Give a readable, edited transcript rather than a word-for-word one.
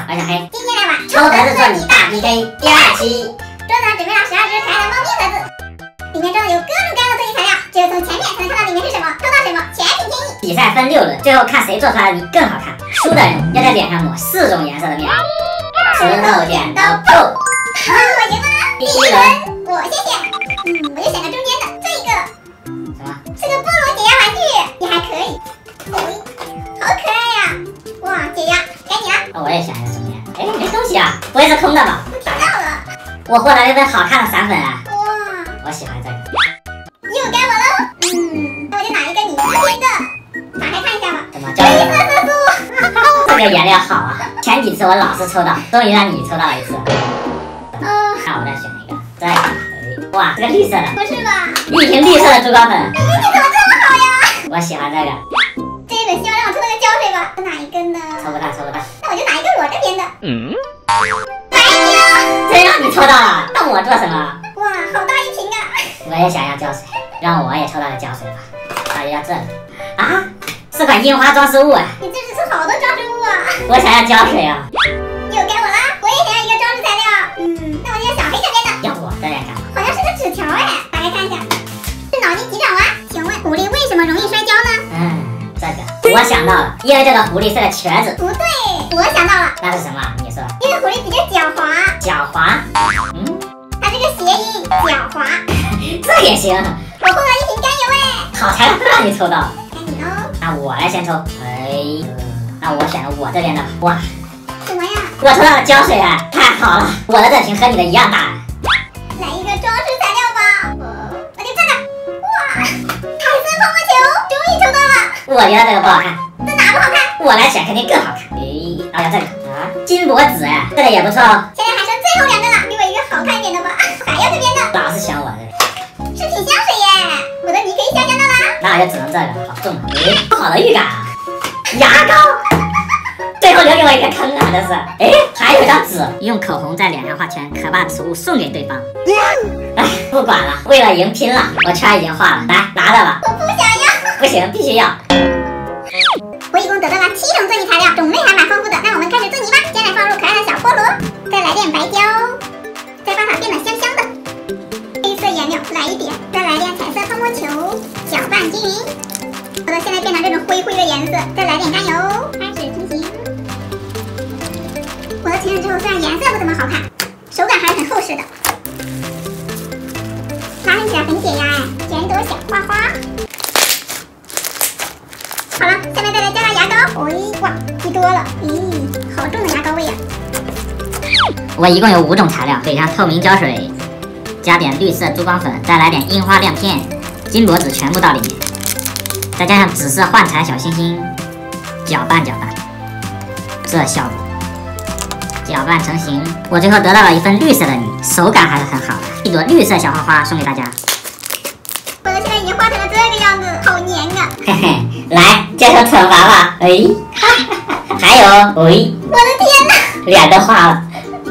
我小黑，今天来玩抽盒子做你大 PK 第2期。桌子上准备了12只可爱的猫咪盒子，里面装的有各种各样的做题材料，只有从前面才能看到里面是什么，抽到什么全凭天意。比赛分6轮，最后看谁做出来的泥更好看。输的人要在脸上抹4种颜色的面。石头剪刀布。我赢了。第1轮，我先选。我就选个中间的这一个。什么？是个菠萝解压玩具，也还可以。好可爱呀！哇，解压，该你了。我也选一个中间。哎，没东西啊，不会是空的吧？我听到了。我获得了一份好看的散粉啊！哇，我喜欢这个。又该我了。那我就拿一个你这边的，打开看一下吧。怎么？黑色色素。这个颜料好啊！前几次我老是抽到，终于让你抽到了一次。那我再选一个，这个。哇，这个绿色的。不是吧？一瓶绿色的珠光粉。你怎么这么好呀？我喜欢这个。这一轮希望让我抽到个胶水吧。哪一个呢？抽不到，抽不到。那我就拿一个我这边的。白胶。真让你抽到了，动我做什么？哇，好大一瓶啊！我也想要胶水，让我也抽到个胶水吧。大约要这个啊，是款樱花装饰物啊！你这是出好多装饰物啊！我想要胶水啊！又该我啦！我也想要一个装饰材料。那我就要小黑这边的。要我这边干嘛？好像是个纸条哎，打开看一下。是脑筋急转弯。请问狐狸为什么容易摔跤呢？这个我想到了，因为这个狐狸是个瘸子。不对，我想到了。那是什么？你说？因为狐狸比较狡猾。狡猾？它是个谐音，狡猾。这也行。我获得一瓶甘油哎。好材料让你抽到。该你喽。那我来先抽。那我选了我这边的吧。哇，什么呀？我抽到了胶水啊！太好了，我的这瓶和你的一样大。来一个装饰材料吧。我就这个。哇，彩色泡沫球，终于抽到了。我觉得这个不好看。这哪不好看？我来选肯定更好看。要这个啊，金箔纸哎，这个也不错哦。现在还剩最后2个了，给我一个好看一点的吧。还要这边的。老是选我这个。是瓶香水耶，我的泥可以香香的啦。那我就只能这个，好重啊！不好的预感啊！牙膏，最后留给我一个坑啊！这是，还有一张纸，用口红在脸上画圈，可把此物送给对方。不管了，为了赢拼了，我圈已经画了，来拿着吧。我不想要。不行，必须要。我一共得到了7种做泥材料，种类还蛮丰富的。那我们开始做泥吧。先来放入可爱的小菠萝，再来点白胶，再把它变得香香的。黑色颜料来一点，再来点彩色泡沫球，搅拌均匀。好的，现在变成这种灰灰的颜色，再来点甘油，开始成型。我的成型之后，虽然颜色不怎么好看，手感还是很厚实的，拉起来很解压哎，卷朵小花花。好了，下面再来加上牙膏。哇，积多了，好重的牙膏味呀！我一共有5种材料，给上透明胶水，加点绿色珠光粉，再来点樱花亮片，金箔纸全部到里面，再加上紫色幻彩小星星，搅拌搅拌，这效果，搅拌成型。我最后得到了一份绿色的泥，手感还是很好的，一朵绿色小花花送给大家。我的现在已经画成了这个样子，好黏啊！嘿嘿，来接受惩罚吧。还有，我的天哪，脸都花了。